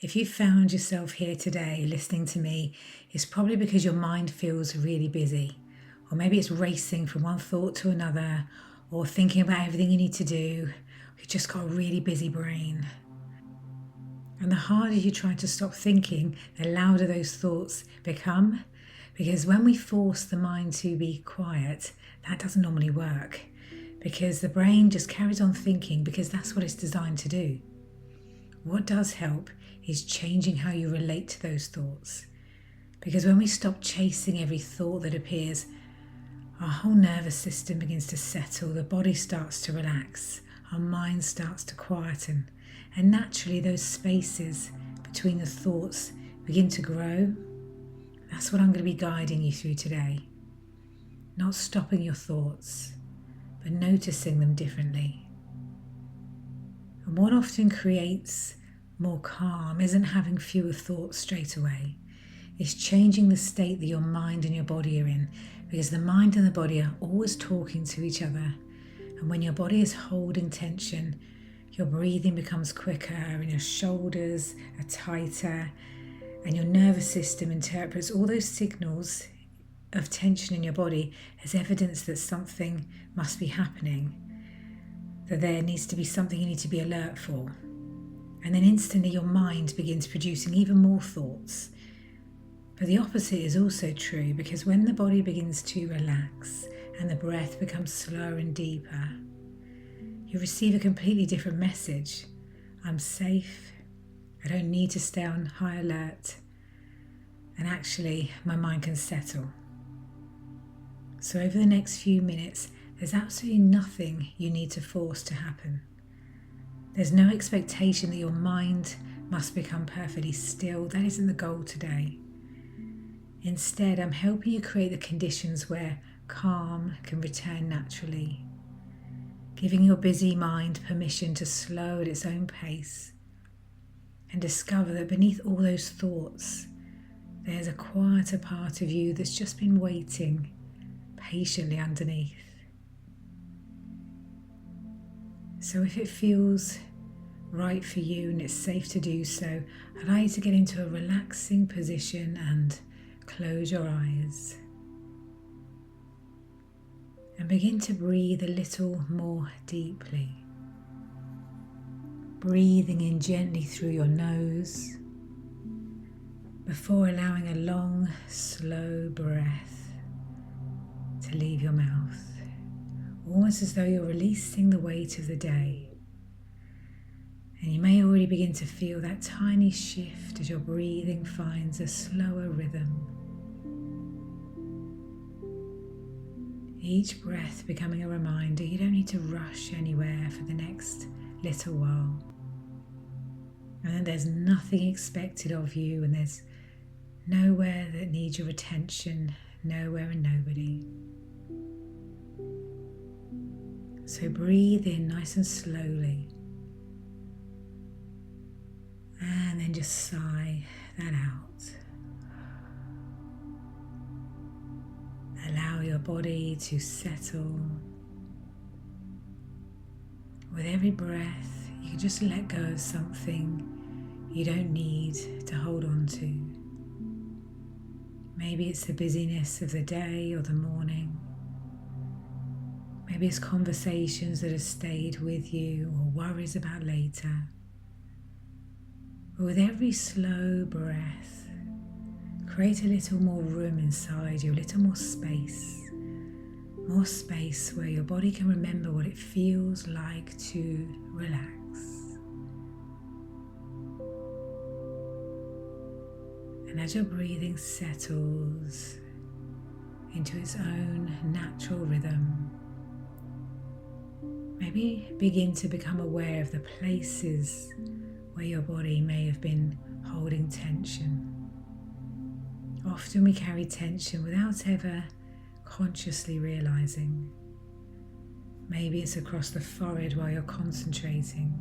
If you found yourself here today listening to me, it's probably because your mind feels really busy. Or maybe it's racing from one thought to another, or thinking about everything you need to do. You've just got a really busy brain. And the harder you try to stop thinking, the louder those thoughts become. Because when we force the mind to be quiet, that doesn't normally work. Because the brain just carries on thinking because that's what it's designed to do. What does help is changing how you relate to those thoughts. Because when we stop chasing every thought that appears, our whole nervous system begins to settle, the body starts to relax, our mind starts to quieten, and naturally those spaces between the thoughts begin to grow. That's what I'm going to be guiding you through today. Not stopping your thoughts, but noticing them differently. And what often creates more calm isn't having fewer thoughts straight away. It's changing the state that your mind and your body are in, because the mind and the body are always talking to each other. And when your body is holding tension, your breathing becomes quicker and your shoulders are tighter, and your nervous system interprets all those signals of tension in your body as evidence that something must be happening, that there needs to be something you need to be alert for. And then instantly your mind begins producing even more thoughts. But the opposite is also true, because when the body begins to relax and the breath becomes slower and deeper, you receive a completely different message. I'm safe. I don't need to stay on high alert. And actually, my mind can settle. So over the next few minutes, there's absolutely nothing you need to force to happen. There's no expectation that your mind must become perfectly still. That isn't the goal today. Instead, I'm helping you create the conditions where calm can return naturally, giving your busy mind permission to slow at its own pace and discover that beneath all those thoughts, there's a quieter part of you that's just been waiting patiently underneath. So if it feels right for you and it's safe to do so, allow you to get into a relaxing position and close your eyes. And begin to breathe a little more deeply. Breathing in gently through your nose before allowing a long, slow breath to leave your mouth. Almost as though you're releasing the weight of the day. And you may already begin to feel that tiny shift as your breathing finds a slower rhythm. Each breath becoming a reminder you don't need to rush anywhere for the next little while. And that there's nothing expected of you, and there's nowhere that needs your attention, nowhere and nobody. So breathe in nice and slowly. And then just sigh that out. Allow your body to settle. With every breath, you can just let go of something you don't need to hold on to. Maybe it's the busyness of the day or the morning. Maybe it's conversations that have stayed with you or worries about later. But with every slow breath, create a little more room inside you, a little more space where your body can remember what it feels like to relax. And as your breathing settles into its own natural rhythm, maybe begin to become aware of the places where your body may have been holding tension. Often we carry tension without ever consciously realizing. Maybe it's across the forehead while you're concentrating,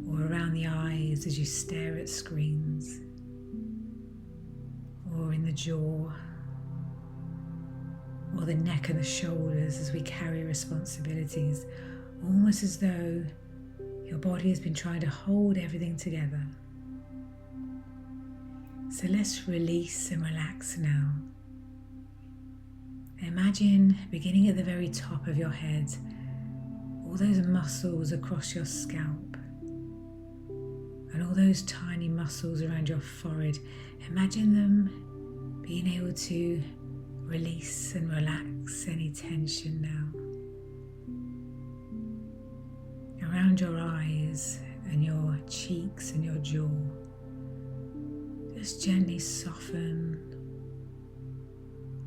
or around the eyes as you stare at screens, or in the jaw, or the neck and the shoulders as we carry responsibilities, almost as though Your body has been trying to hold everything together. So let's release and relax now. Imagine beginning at the very top of your head, all those muscles across your scalp and all those tiny muscles around your forehead. Imagine them being able to release and relax any tension now. Around your eyes and your cheeks and your jaw, just gently soften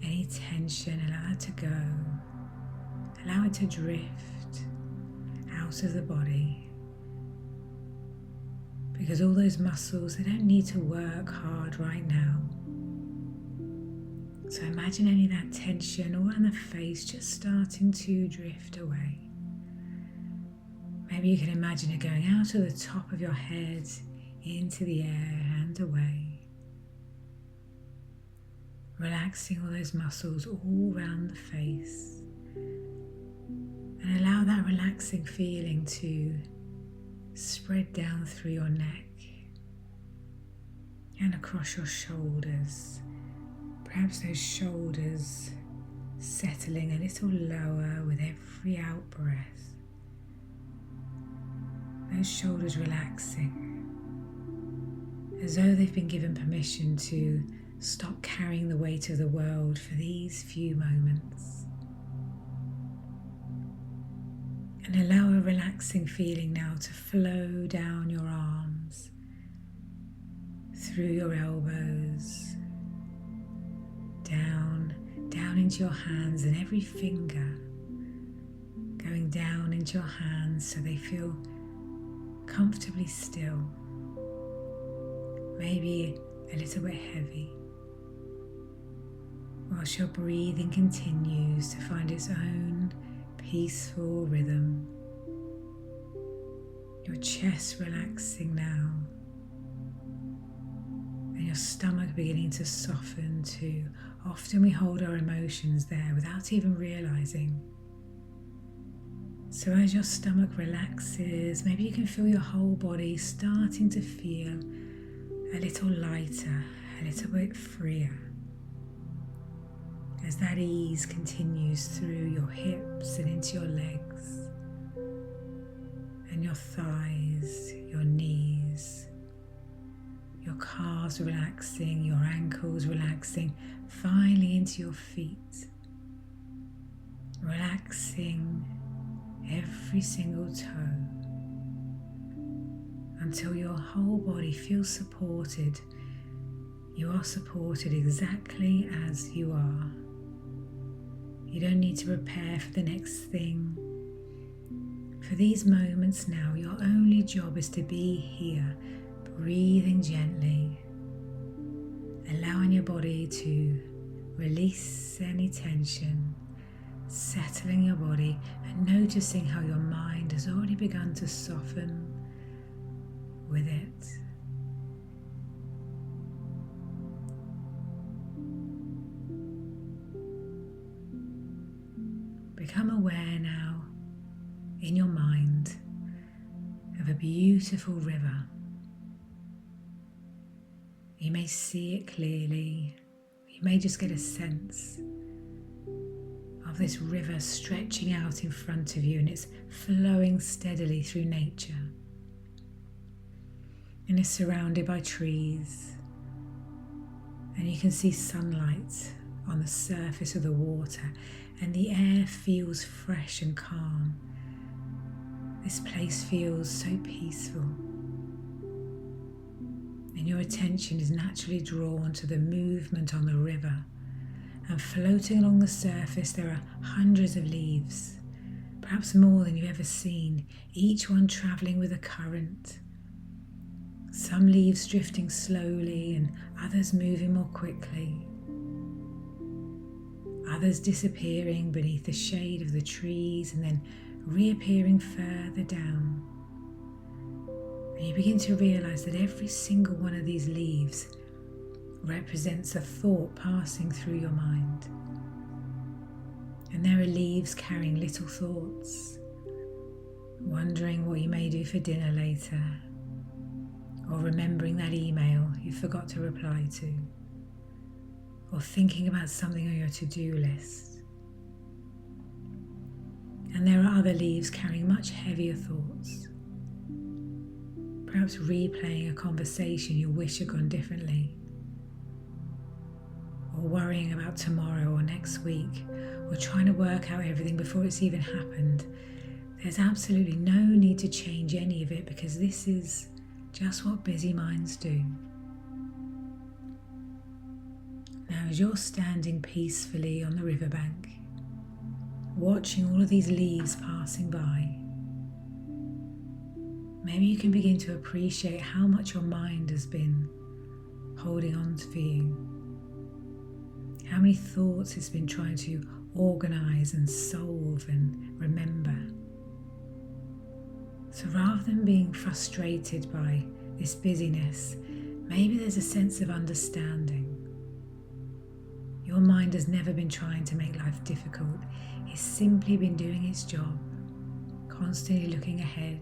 any tension, allow it to go, allow it to drift out of the body. Because all those muscles, they don't need to work hard right now. So imagine any of that tension all around the face just starting to drift away. Maybe you can imagine it going out of the top of your head, into the air and away. Relaxing all those muscles all around the face. And allow that relaxing feeling to spread down through your neck and across your shoulders. Perhaps those shoulders settling a little lower with every out breath. Those shoulders relaxing as though they've been given permission to stop carrying the weight of the world for these few moments. And allow a relaxing feeling now to flow down your arms, through your elbows, down into your hands and every finger, going down into your hands so they feel comfortably still, maybe a little bit heavy, whilst your breathing continues to find its own peaceful rhythm. Your chest relaxing now, and your stomach beginning to soften too. Often we hold our emotions there without even realizing. So as your stomach relaxes, maybe you can feel your whole body starting to feel a little lighter, a little bit freer. As that ease continues through your hips and into your legs and your thighs, your knees, your calves relaxing, your ankles relaxing, finally into your feet, relaxing every single toe until your whole body feels supported. You are supported exactly as you are. You don't need to prepare for the next thing. For these moments now, your only job is to be here, breathing gently, allowing your body to release any tension, settling your body and noticing how your mind has already begun to soften with it. Become aware now in your mind of a beautiful river. You may see it clearly, you may just get a sense of this river stretching out in front of you, and it's flowing steadily through nature. And it's surrounded by trees, and you can see sunlight on the surface of the water, and the air feels fresh and calm. This place feels so peaceful, and your attention is naturally drawn to the movement on the river. And floating along the surface there are hundreds of leaves, perhaps more than you've ever seen, each one travelling with a current. Some leaves drifting slowly and others moving more quickly. Others disappearing beneath the shade of the trees and then reappearing further down. And you begin to realise that every single one of these leaves represents a thought passing through your mind. And there are leaves carrying little thoughts, wondering what you may do for dinner later, or remembering that email you forgot to reply to, or thinking about something on your to-do list. And there are other leaves carrying much heavier thoughts, perhaps replaying a conversation you wish had gone differently, or worrying about tomorrow or next week, or trying to work out everything before it's even happened. There's absolutely no need to change any of it, because this is just what busy minds do. Now, as you're standing peacefully on the riverbank, watching all of these leaves passing by, maybe you can begin to appreciate how much your mind has been holding on for you, how many thoughts it's been trying to organize and solve and remember. So rather than being frustrated by this busyness, maybe there's a sense of understanding. Your mind has never been trying to make life difficult. It's simply been doing its job, constantly looking ahead,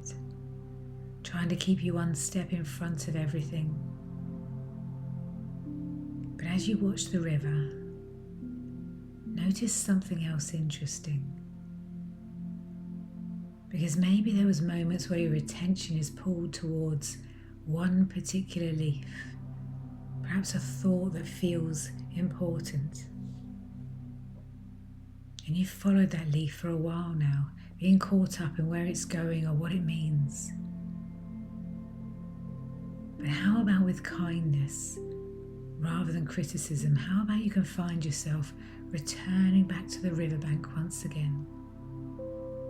trying to keep you one step in front of everything. But as you watch the river, notice something else interesting. Because maybe there was moments where your attention is pulled towards one particular leaf, perhaps a thought that feels important. And you've followed that leaf for a while now, being caught up in where it's going or what it means. But how about with kindness rather than criticism? How about you can find yourself returning back to the riverbank once again,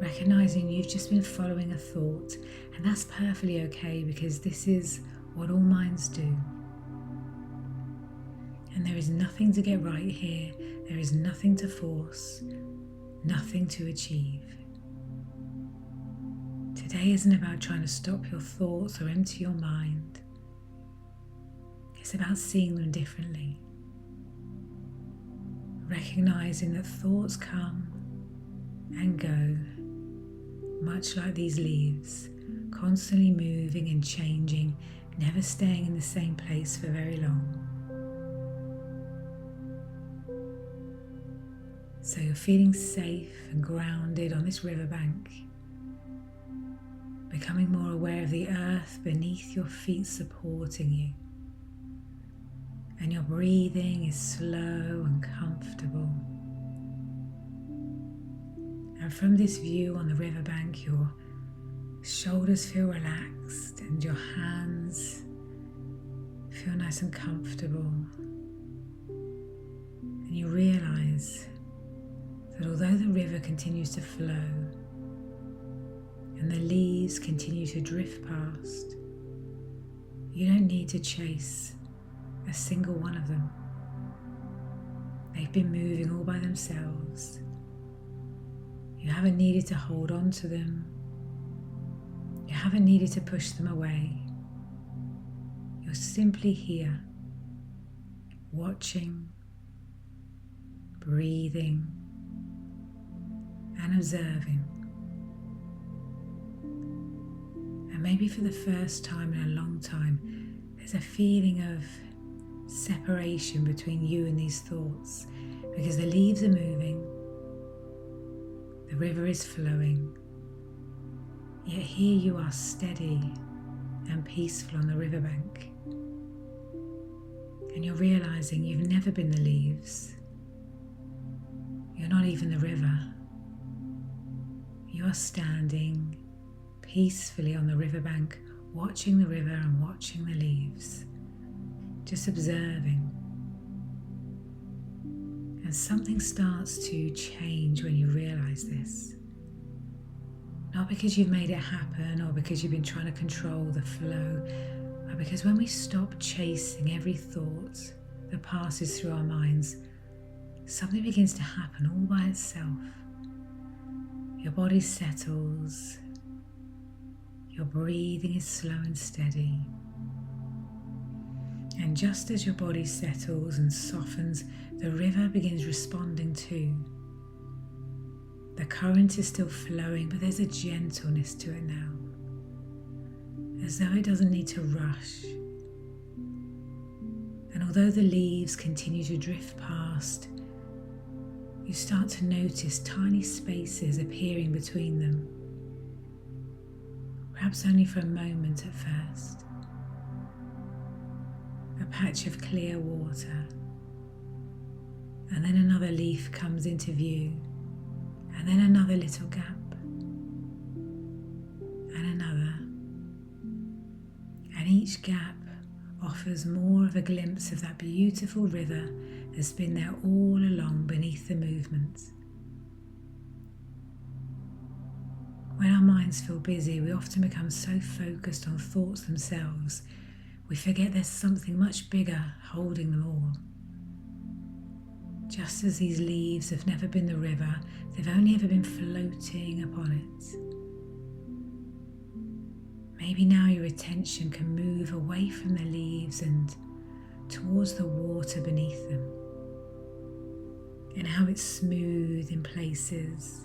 recognizing you've just been following a thought, and that's perfectly okay, because this is what all minds do. And there is nothing to get right here. There is nothing to force, nothing to achieve. Today isn't about trying to stop your thoughts or empty your mind. It's about seeing them differently, recognizing that thoughts come and go, much like these leaves, constantly moving and changing, never staying in the same place for very long. So you're feeling safe and grounded on this riverbank, becoming more aware of the earth beneath your feet supporting you. And your breathing is slow and comfortable. And from this view on the riverbank, your shoulders feel relaxed and your hands feel nice and comfortable. And you realize that although the river continues to flow and the leaves continue to drift past, you don't need to chase a single one of them. They've been moving all by themselves. You haven't needed to hold on to them. You haven't needed to push them away. You're simply here, watching, breathing, and observing. And maybe for the first time in a long time, there's a feeling of separation between you and these thoughts, because the leaves are moving, the river is flowing, yet here you are steady and peaceful on the riverbank. And you're realizing you've never been the leaves. You're not even the river. You are standing peacefully on the riverbank, watching the river and watching the leaves, just observing. And something starts to change when you realize this. Not because you've made it happen or because you've been trying to control the flow, but because when we stop chasing every thought that passes through our minds, something begins to happen all by itself. Your body settles, your breathing is slow and steady. And just as your body settles and softens, the river begins responding too. The current is still flowing, but there's a gentleness to it now, as though it doesn't need to rush. And although the leaves continue to drift past, you start to notice tiny spaces appearing between them, perhaps only for a moment at first. A patch of clear water, and then another leaf comes into view, and then another little gap, and another. And each gap offers more of a glimpse of that beautiful river that's been there all along beneath the movement. When our minds feel busy, we often become so focused on thoughts themselves, we forget there's something much bigger holding them all. Just as these leaves have never been the river, they've only ever been floating upon it. Maybe now your attention can move away from the leaves and towards the water beneath them, and how it's smooth in places,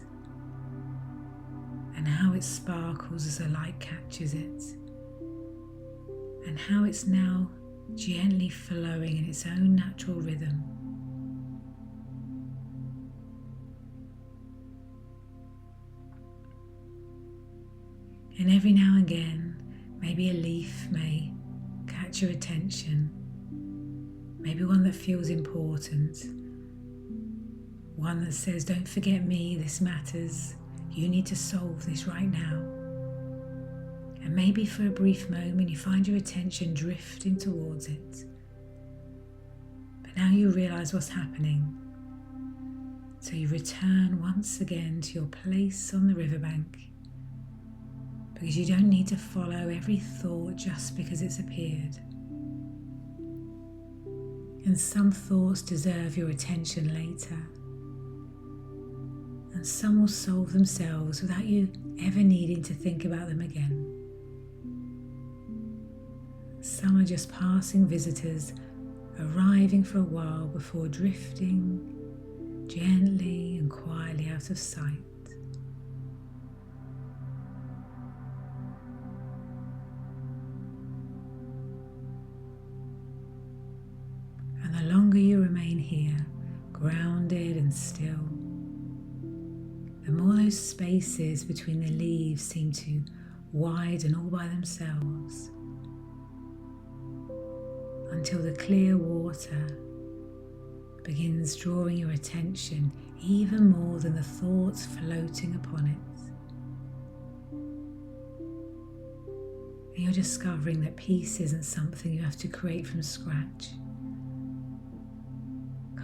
and how it sparkles as the light catches it, and how it's now gently flowing in its own natural rhythm. And every now and again, maybe a leaf may catch your attention, maybe one that feels important, one that says, don't forget me, this matters, you need to solve this right now. And maybe for a brief moment you find your attention drifting towards it. But now you realise what's happening. So you return once again to your place on the riverbank, because you don't need to follow every thought just because it's appeared. And some thoughts deserve your attention later, and some will solve themselves without you ever needing to think about them again. Some are just passing visitors, arriving for a while before drifting gently and quietly out of sight. And the longer you remain here, grounded and still, the more those spaces between the leaves seem to widen all by themselves, until the clear water begins drawing your attention even more than the thoughts floating upon it. And you're discovering that peace isn't something you have to create from scratch.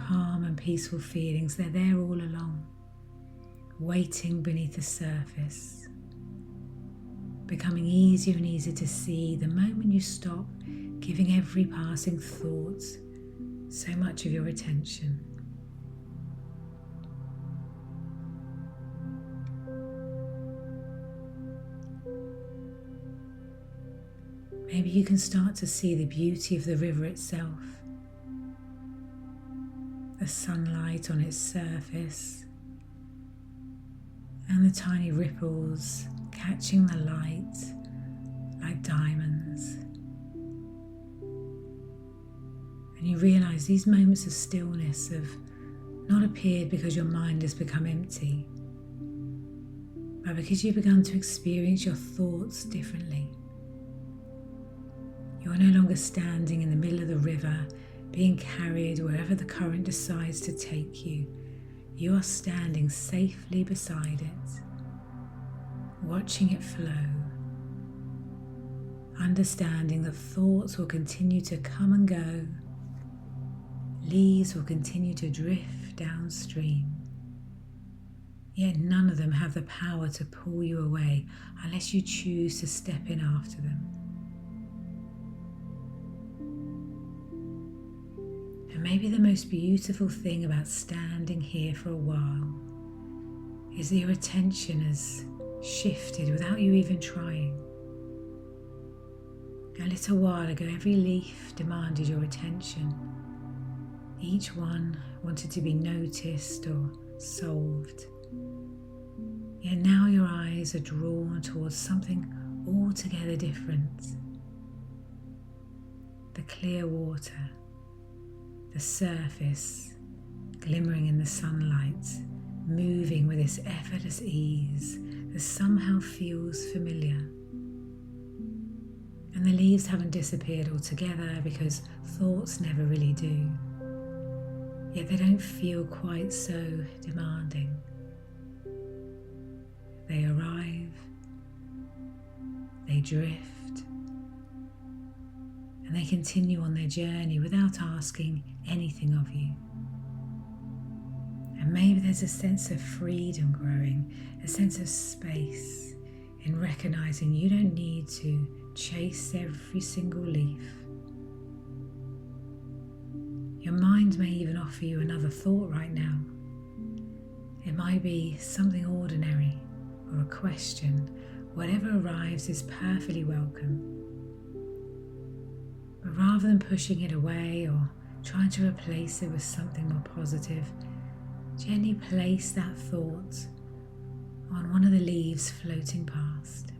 Calm and peaceful feelings, they're there all along, waiting beneath the surface, becoming easier and easier to see the moment you stop giving every passing thought so much of your attention. Maybe you can start to see the beauty of the river itself, the sunlight on its surface, and the tiny ripples catching the light like diamonds. And you realise these moments of stillness have not appeared because your mind has become empty, but because you've begun to experience your thoughts differently. You are no longer standing in the middle of the river, being carried wherever the current decides to take you. You are standing safely beside it, watching it flow, understanding that thoughts will continue to come and go, leaves will continue to drift downstream, yet none of them have the power to pull you away unless you choose to step in after them. And maybe the most beautiful thing about standing here for a while is that your attention has shifted without you even trying. A little while ago, every leaf demanded your attention. Each one wanted to be noticed or solved. Yet now your eyes are drawn towards something altogether different. The clear water, the surface glimmering in the sunlight, moving with this effortless ease that somehow feels familiar. And the leaves haven't disappeared altogether because thoughts never really do. Yet they don't feel quite so demanding. They arrive, they drift, and they continue on their journey without asking anything of you. And maybe there's a sense of freedom growing, a sense of space in recognizing you don't need to chase every single leaf. Your mind may even offer you another thought right now. It might be something ordinary or a question. Whatever arrives is perfectly welcome. But rather than pushing it away or trying to replace it with something more positive, gently place that thought on one of the leaves floating past.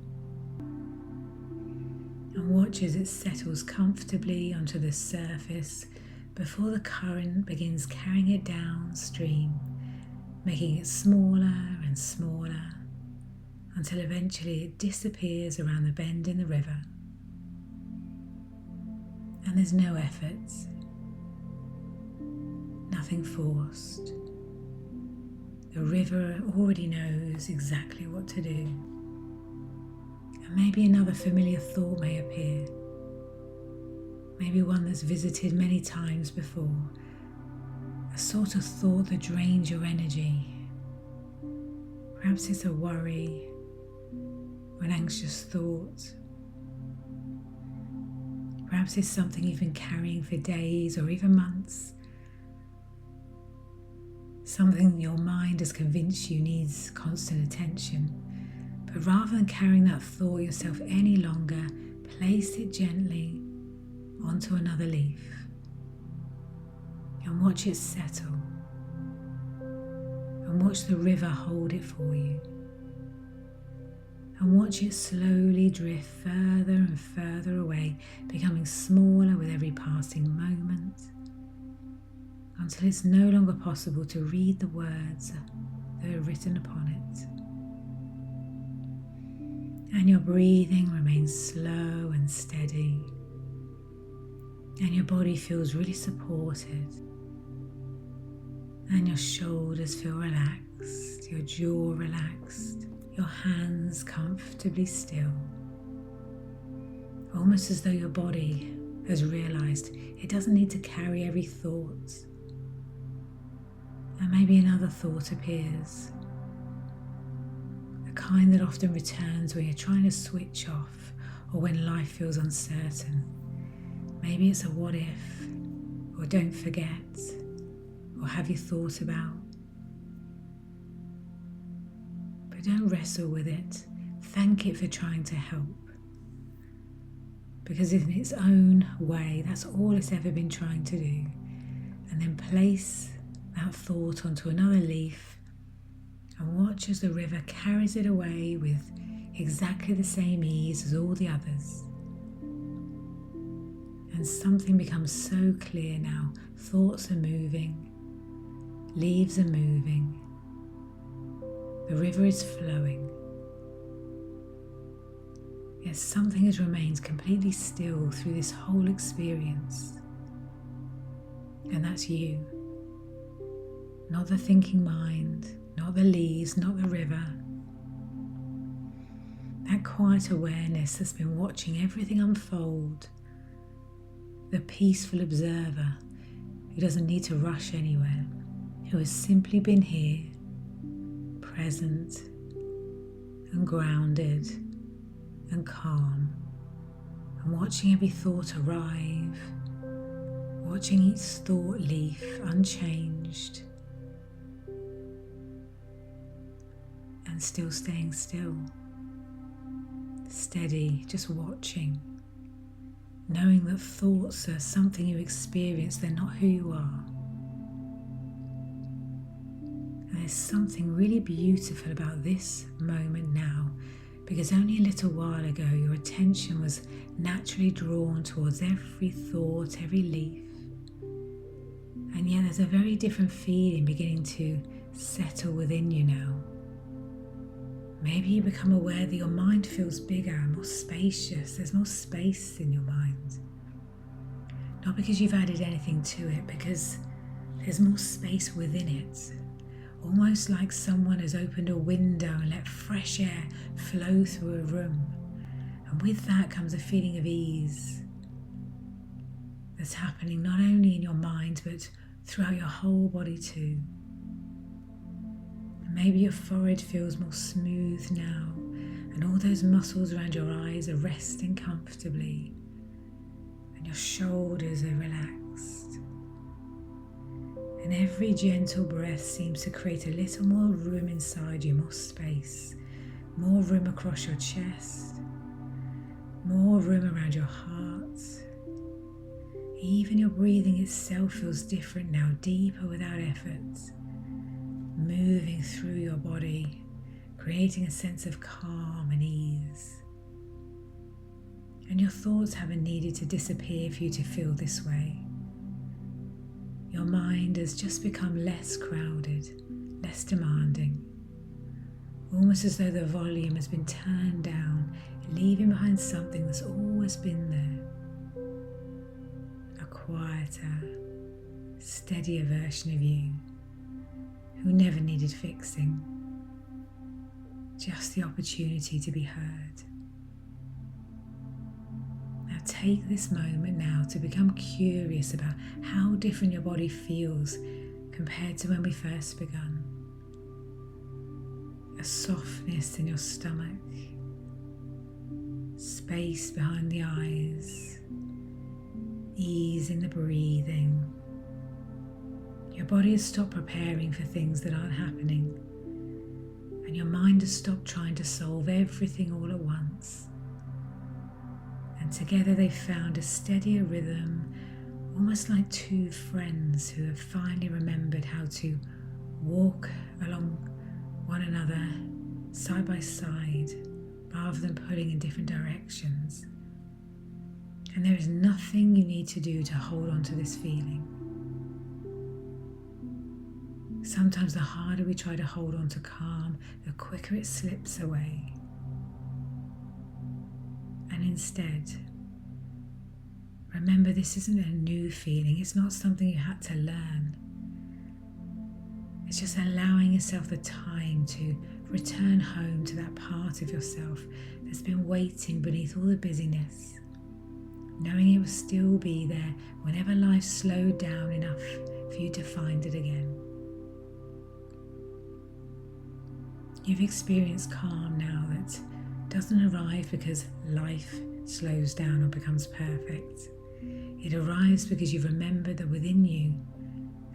And watch as it settles comfortably onto the surface before the current begins carrying it downstream, making it smaller and smaller until eventually it disappears around the bend in the river. And there's no effort, nothing forced. The river already knows exactly what to do. And maybe another familiar thought may appear. Maybe one that's visited many times before. A sort of thought that drains your energy. Perhaps it's a worry or an anxious thought. Perhaps it's something you've been carrying for days or even months. Something your mind has convinced you needs constant attention. But rather than carrying that thought yourself any longer, place it gently onto another leaf and watch it settle. And watch the river hold it for you. And watch it slowly drift further and further away, becoming smaller with every passing moment, until it's no longer possible to read the words that are written upon it. And your breathing remains slow and steady, and your body feels really supported, and your shoulders feel relaxed, your jaw relaxed, your hands comfortably still, almost as though your body has realized it doesn't need to carry every thought. And maybe another thought appears, the kind that often returns when you're trying to switch off or when life feels uncertain. Maybe it's a what if, or don't forget, or have you thought about. But don't wrestle with it. Thank it for trying to help. Because in its own way, that's all it's ever been trying to do. And then place that thought onto another leaf and watch as the river carries it away with exactly the same ease as all the others. And something becomes so clear now. Thoughts are moving, leaves are moving, the river is flowing. Yet something has remained completely still through this whole experience. And that's you. Not the thinking mind, not the leaves, not the river. That quiet awareness that's been watching everything unfold. The peaceful observer who doesn't need to rush anywhere, who has simply been here, present and grounded and calm, and watching every thought arrive, watching each thought leaf unchanged, and still staying still, steady, just watching, knowing that thoughts are something you experience, they're not who you are. And there's something really beautiful about this moment now, because only a little while ago your attention was naturally drawn towards every thought, every leaf. And yet there's a very different feeling beginning to settle within you now. Maybe you become aware that your mind feels bigger and more spacious. There's more space in your mind. Not because you've added anything to it, because there's more space within it. Almost like someone has opened a window and let fresh air flow through a room. And with that comes a feeling of ease that's happening not only in your mind but throughout your whole body too. And maybe your forehead feels more smooth now, and all those muscles around your eyes are resting comfortably, and your shoulders are relaxed. And every gentle breath seems to create a little more room inside you, more space, more room across your chest, more room around your heart. Even your breathing itself feels different now, deeper without effort, moving through your body, creating a sense of calm and ease. And your thoughts haven't needed to disappear for you to feel this way. Your mind has just become less crowded, less demanding, almost as though the volume has been turned down, leaving behind something that's always been there. A quieter, steadier version of you who never needed fixing, just the opportunity to be heard. Now take this moment now to become curious about how different your body feels compared to when we first begun. A softness in your stomach, space behind the eyes, ease in the breathing. Your body has stopped preparing for things that aren't happening, and your mind has stopped trying to solve everything all at once. And together they've found a steadier rhythm, almost like two friends who have finally remembered how to walk along one another side by side rather than pulling in different directions. And there is nothing you need to do to hold on to this feeling. Sometimes the harder we try to hold on to calm, the quicker it slips away. And instead, remember, this isn't a new feeling. It's not something you had to learn. It's just allowing yourself the time to return home to that part of yourself that's been waiting beneath all the busyness, knowing it will still be there whenever life slowed down enough for you to find it again. You've experienced calm now that doesn't arrive because life slows down or becomes perfect. It arrives because you've remembered that within you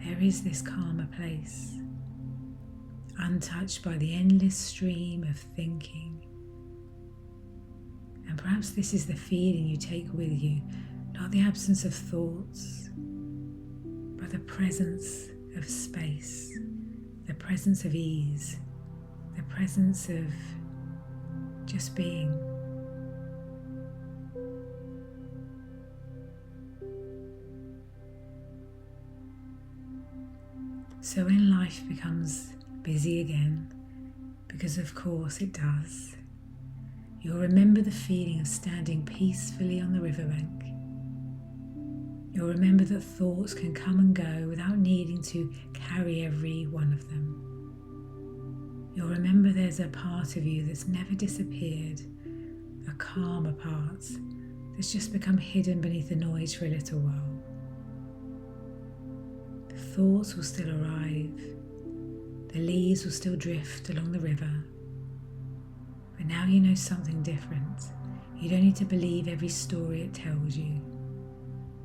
there is this calmer place, untouched by the endless stream of thinking. And perhaps this is the feeling you take with you, not the absence of thoughts, but the presence of space, the presence of ease, the presence of just being. So when life becomes busy again, because of course it does, you'll remember the feeling of standing peacefully on the riverbank. You'll remember that thoughts can come and go without needing to carry every one of them. You'll remember there's a part of you that's never disappeared, a calmer part that's just become hidden beneath the noise for a little while. The thoughts will still arrive, the leaves will still drift along the river, but now you know something different. You don't need to believe every story it tells you.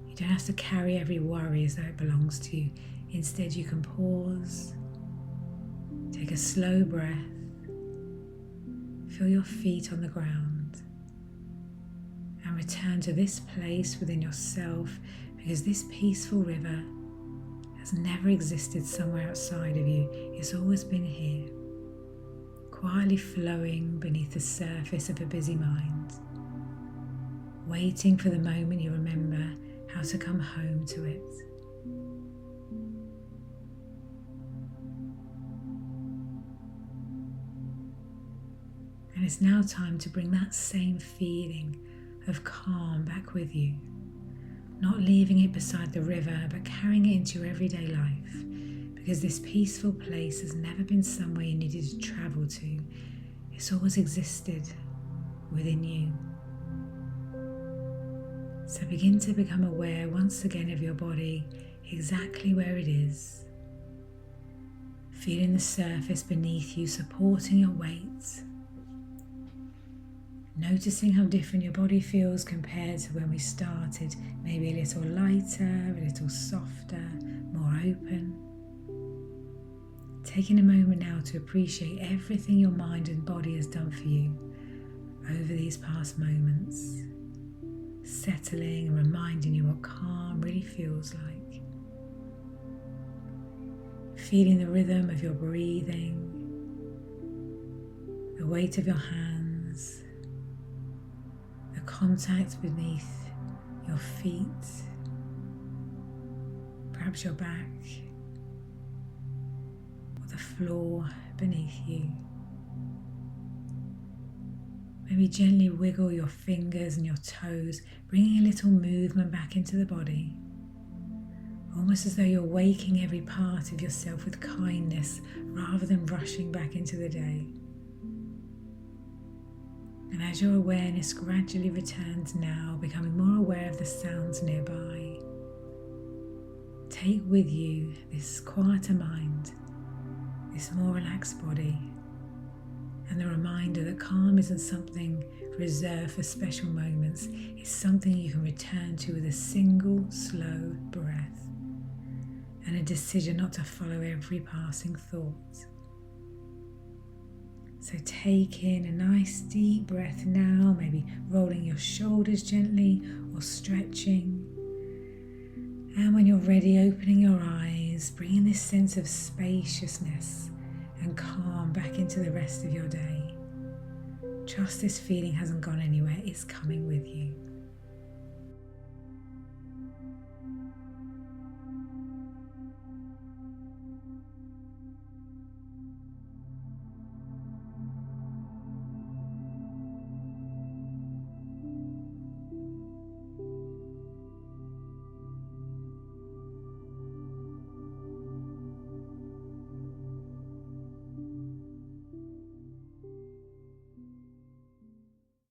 You don't have to carry every worry as though it belongs to you. Instead, you can pause, take a slow breath, feel your feet on the ground, and return to this place within yourself, because this peaceful river has never existed somewhere outside of you. It's always been here, quietly flowing beneath the surface of a busy mind, waiting for the moment you remember how to come home to it. And it's now time to bring that same feeling of calm back with you. Not leaving it beside the river, but carrying it into your everyday life. Because this peaceful place has never been somewhere you needed to travel to. It's always existed within you. So begin to become aware once again of your body, exactly where it is. Feeling the surface beneath you supporting your weight. Noticing how different your body feels compared to when we started. Maybe a little lighter, a little softer, more open. Taking a moment now to appreciate everything your mind and body has done for you over these past moments. Settling and reminding you what calm really feels like. Feeling the rhythm of your breathing, the weight of your hands, the contact beneath your feet, perhaps your back, or the floor beneath you. Maybe gently wiggle your fingers and your toes, bringing a little movement back into the body. Almost as though you're waking every part of yourself with kindness rather than rushing back into the day. And as your awareness gradually returns now, becoming more aware of the sounds nearby, take with you this quieter mind, this more relaxed body, and the reminder that calm isn't something reserved for special moments. It's something you can return to with a single slow breath and a decision not to follow every passing thought. So take in a nice deep breath now, maybe rolling your shoulders gently or stretching. And when you're ready, opening your eyes, bringing this sense of spaciousness and calm back into the rest of your day. Trust this feeling hasn't gone anywhere, it's coming with you.